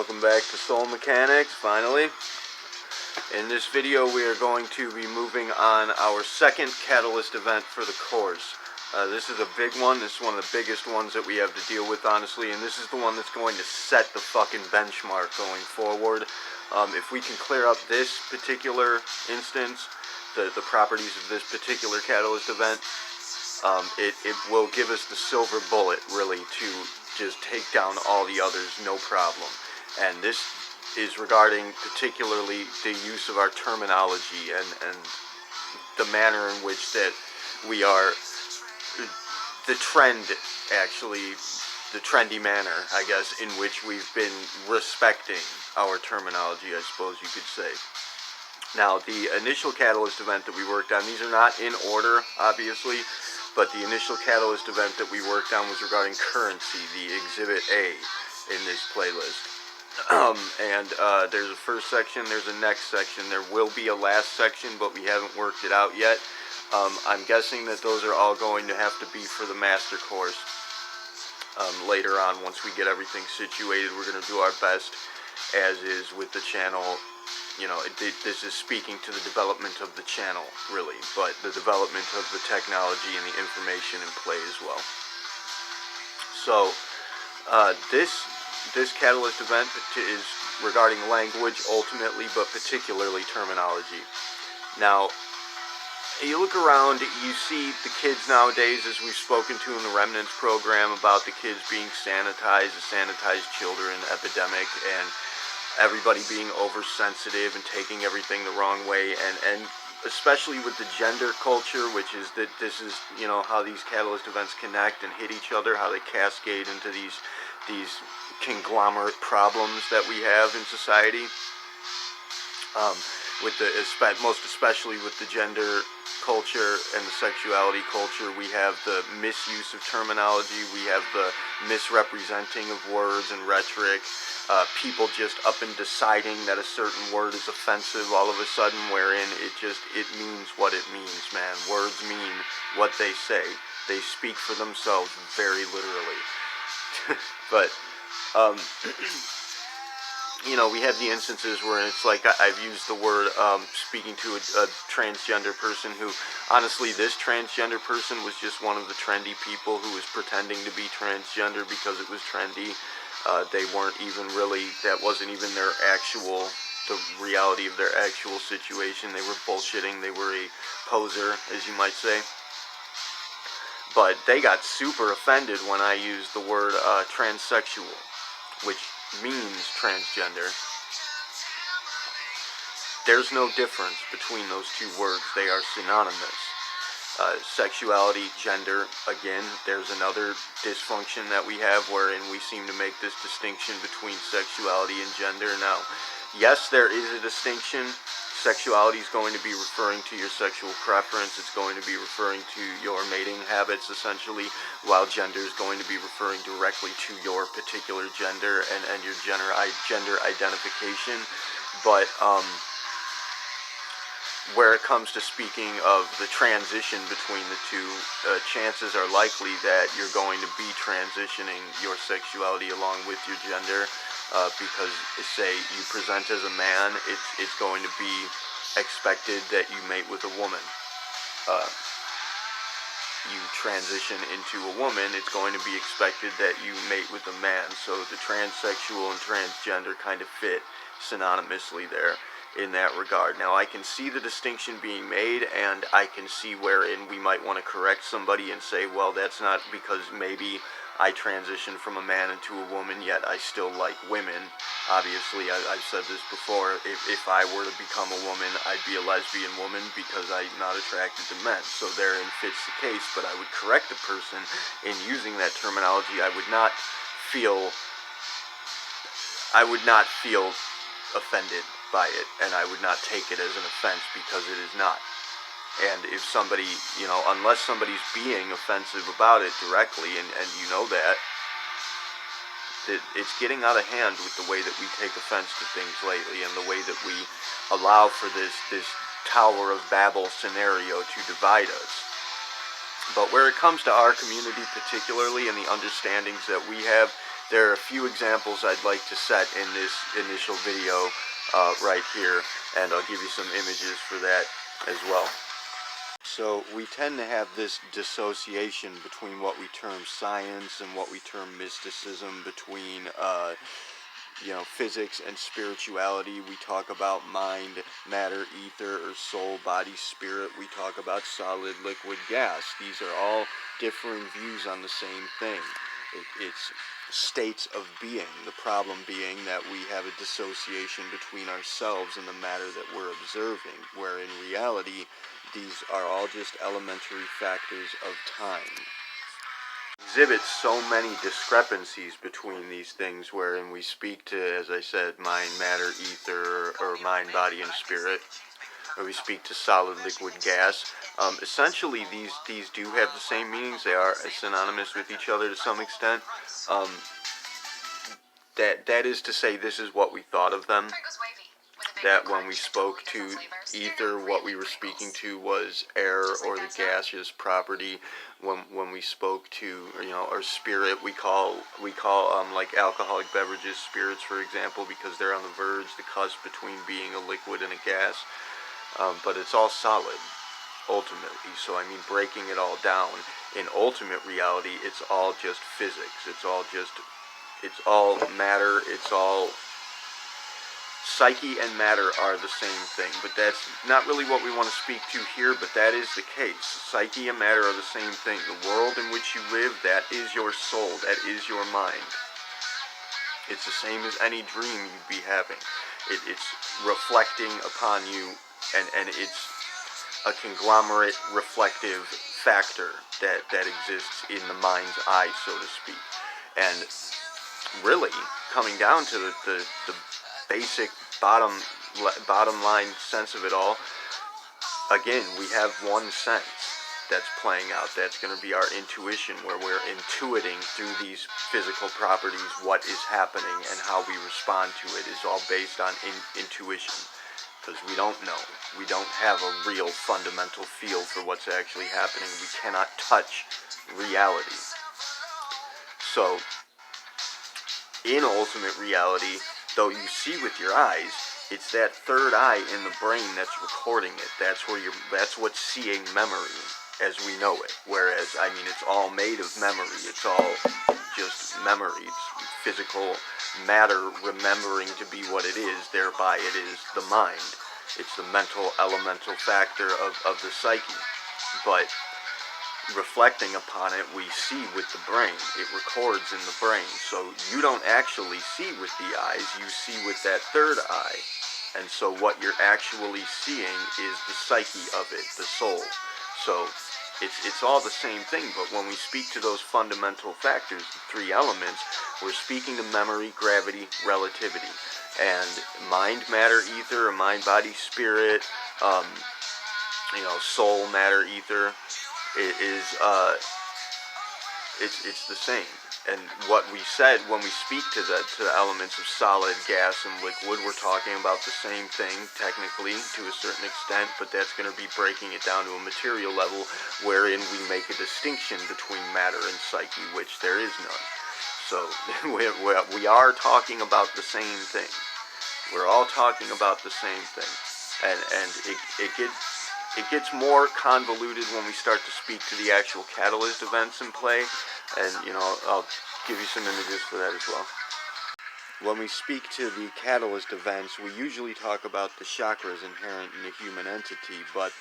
Welcome back to Soul Mechanics, finally. In this video we are going to be moving on our second catalyst event for the course. This is a big one. This is one of the biggest ones that we have to deal with, honestly, and this is the one that's going to set the fucking benchmark going forward. If we can clear up this particular instance, the properties of this particular catalyst event, it will give us the silver bullet, really, to just take down all the others, no problem. And this is regarding particularly the use of our terminology and the manner in which that we are, the trend, actually, the trendy manner, I guess, in which we've been respecting our terminology, I suppose you could say. Now, the initial catalyst event that we worked on, these are not in order, obviously, but the initial catalyst event that we worked on was regarding currency, the Exhibit A in this playlist. There's a first section, there's a next section, there will be a last section, but we haven't worked it out yet. I'm guessing that those are all going to have to be for the master course. Later on, once we get everything situated, we're going to do our best, as is with the channel. You know, this is speaking to the development of the channel, really, but the development of the technology and the information in play as well. So, this catalyst event is regarding language, ultimately, but particularly terminology. Now, you look around, you see the kids nowadays, as we've spoken to in the Remnants program, about the kids being sanitized, the sanitized children epidemic, and everybody being oversensitive and taking everything the wrong way, and especially with the gender culture, which is that this is, you know, how these catalyst events connect and hit each other, how they cascade into these conglomerate problems that we have in society. Most especially with the gender culture and the sexuality culture, we have the misuse of terminology, we have the misrepresenting of words and rhetoric, people just up and deciding that a certain word is offensive all of a sudden, wherein it means what it means, man. Words mean what they say. They speak for themselves, very literally. But, you know, we have the instances where it's like I've used the word, speaking to a transgender person who, honestly, this transgender person was just one of the trendy people who was pretending to be transgender because it was trendy. They weren't even really, that wasn't even the reality of their actual situation. They were bullshitting. They were a poser, as you might say. But they got super offended when I used the word transsexual, which means transgender. There's no difference between those two words. They are synonymous. Sexuality, gender, again, there's another dysfunction that we have wherein we seem to make this distinction between sexuality and gender. Now, yes, there is a distinction. Sexuality is going to be referring to your sexual preference. It's going to be referring to your mating habits, essentially, while gender is going to be referring directly to your particular gender and your gender identification. But where it comes to speaking of the transition between the two, chances are likely that you're going to be transitioning your sexuality along with your gender. Because, say, you present as a man, it's going to be expected that you mate with a woman. You transition into a woman, it's going to be expected that you mate with a man. So the transsexual and transgender kind of fit synonymously there in that regard. Now, I can see the distinction being made, and I can see wherein we might want to correct somebody and say, well, that's not because maybe I transitioned from a man into a woman, yet I still like women. Obviously, I've said this before, if I were to become a woman, I'd be a lesbian woman because I'm not attracted to men. So therein fits the case, but I would correct the person in using that terminology. I would not feel offended by it, and I would not take it as an offense because it is not. And if somebody, you know, unless somebody's being offensive about it directly, and you know that it's getting out of hand with the way that we take offense to things lately, and the way that we allow for this Tower of Babel scenario to divide us. But where it comes to our community particularly, and the understandings that we have, There are a few examples I'd like to set in this initial video right here, and I'll give you some images for that as well. So we tend to have this dissociation between what we term science and what we term mysticism, between physics and spirituality. We talk about mind, matter, ether, or soul, body, spirit. We talk about solid, liquid, gas. These are all differing views on the same thing. It's states of being. The problem being that we have a dissociation between ourselves and the matter that we're observing, where in reality, these are all just elementary factors of time. Exhibits so many discrepancies between these things, wherein we speak to, as I said, mind, matter, ether, or mind, body, and spirit, or we speak to solid, liquid, gas. Essentially, these do have the same meanings. They are synonymous with each other to some extent. That is to say, this is what we thought of them. That when we spoke to ether, what we were speaking to was air or the gaseous property. When we spoke to, our spirit, we call like alcoholic beverages spirits, for example, because they're on the verge, the cusp between being a liquid and a gas. But it's all solid, ultimately. So I mean, breaking it all down, in ultimate reality, it's all just physics. It's all matter. It's all psyche and matter are the same thing, but that's not really what we want to speak to here, but that is the case. Psyche and matter are the same thing. The world in which you live, that is your soul, that is your mind. It's the same as any dream you'd be having. It's reflecting upon you, and it's a conglomerate reflective factor that exists in the mind's eye, so to speak. And really, coming down to the basic bottom line sense of it all, again, we have one sense that's playing out. That's going to be our intuition, where we're intuiting through these physical properties what is happening, and how we respond to it is all based on intuition, because we don't know. We don't have a real fundamental feel for what's actually happening. We cannot touch reality. So, in ultimate reality, though you see with your eyes, it's that third eye in the brain that's recording it. That's what's seeing memory as we know it. Whereas, I mean, it's all made of memory. It's all just memory. It's physical matter remembering to be what it is. Thereby, it is the mind. It's the mental, elemental factor of the psyche. But reflecting upon it, we see with the brain. It records in the brain. So you don't actually see with the eyes, you see with that third eye. And so what you're actually seeing is the psyche of it, the soul. So it's all the same thing, but when we speak to those fundamental factors, the three elements, we're speaking to memory, gravity, relativity. And mind, matter, ether, or mind, body, spirit, soul, matter, ether, it's the same. And what we said when we speak to the elements of solid, gas, and liquid, we're talking about the same thing, technically, to a certain extent, but that's going to be breaking it down to a material level, wherein we make a distinction between matter and psyche, which there is none. So, we are talking about the same thing. We're all talking about the same thing. And it gets more convoluted when we start to speak to the actual catalyst events in play, and I'll give you some images for that as well. When we speak to the catalyst events, we usually talk about the chakras inherent in the human entity, but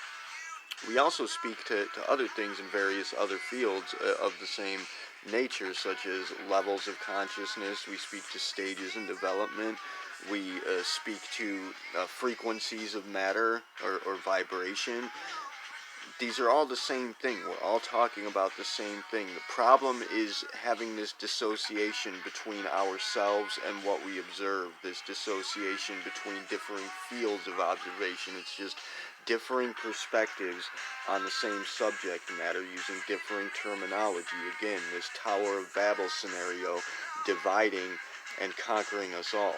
we also speak to other things in various other fields of the same nature, such as levels of consciousness. We speak to stages in development. We speak to frequencies of matter or vibration. These are all the same thing. We're all talking about the same thing. The problem is having this dissociation between ourselves and what we observe, this dissociation between differing fields of observation. It's just differing perspectives on the same subject matter using differing terminology. Again, this Tower of Babel scenario, dividing and conquering us all.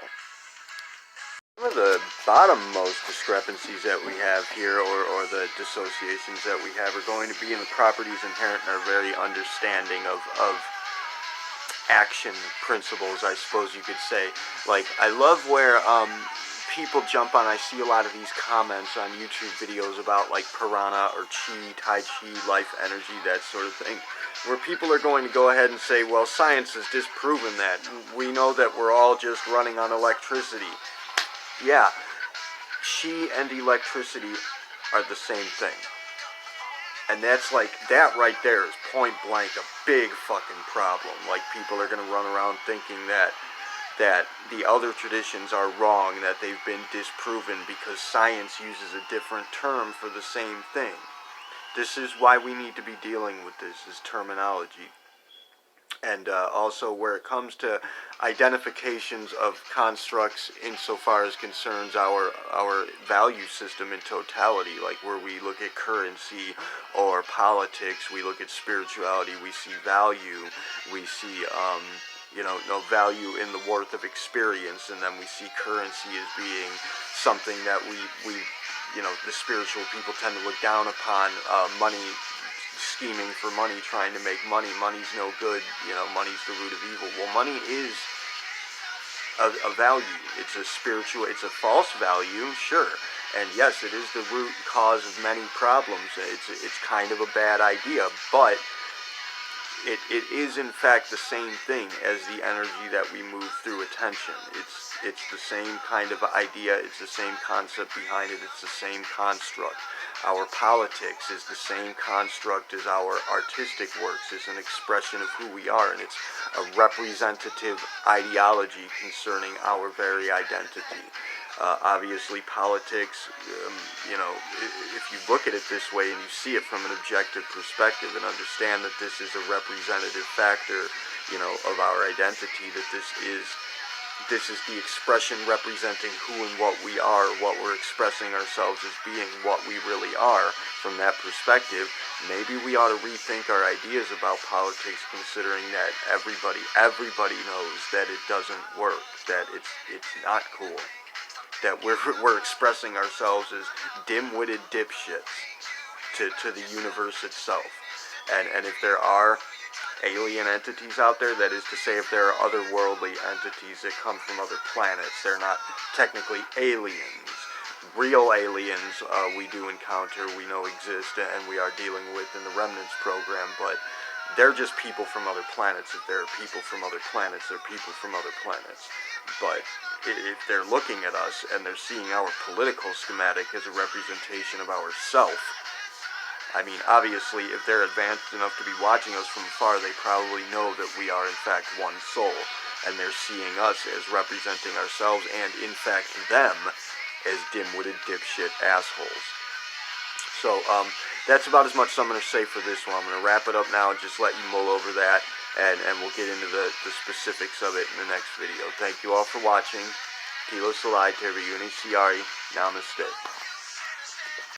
Some of the bottommost discrepancies that we have here, or the dissociations that we have, are going to be in the properties inherent in our very understanding of action principles, I suppose you could say. Like, I love where people jump on. I see a lot of these comments on YouTube videos about like piranha or chi, tai chi, life energy, that sort of thing, where people are going to go ahead and say, well, science has disproven that. We know that we're all just running on electricity. Yeah, chi and electricity are the same thing. And that's like, that right there is point blank a big fucking problem. Like, people are going to run around thinking that the other traditions are wrong, that they've been disproven because science uses a different term for the same thing. This is why we need to be dealing with this, is terminology. And also where it comes to identifications of constructs insofar as concerns our value system in totality, like where we look at currency or politics, we look at spirituality, we see value, we see no value in the worth of experience, and then we see currency as being something that we the spiritual people tend to look down upon. Money, scheming for money, trying to make money. Money's no good, money's the root of evil. Well, money is a value. It's a spiritual, it's a false value, sure. And yes, it is the root cause of many problems. It's kind of a bad idea, but it is in fact the same thing as the energy that we move through attention. It's the same kind of idea, it's the same concept behind it, it's the same construct. Our politics is the same construct as our artistic works. It's an expression of who we are, and it's a representative ideology concerning our very identity. Obviously, politics, if you look at it this way and you see it from an objective perspective and understand that this is a representative factor, of our identity, that this is the expression representing who and what we are, what we're expressing ourselves as being, what we really are. From that perspective, maybe we ought to rethink our ideas about politics, considering that everybody knows that it doesn't work, that it's not cool, that we're expressing ourselves as dim-witted dipshits to the universe itself. And if there are alien entities out there, that is to say, if there are otherworldly entities that come from other planets, they're not technically aliens. Real aliens we do encounter, we know exist, and we are dealing with in the Remnants program, but they're just people from other planets. If there are people from other planets, they're people from other planets. But if they're looking at us and they're seeing our political schematic as a representation of ourself, I mean, obviously, if they're advanced enough to be watching us from afar, they probably know that we are, in fact, one soul. And they're seeing us as representing ourselves and, in fact, them as dim-witted dipshit assholes. So, that's about as much as I'm going to say for this one. I'm going to wrap it up now and just let you mull over that, and we'll get into the specifics of it in the next video. Thank you all for watching. Keelah, Taerve, siari, Namasté.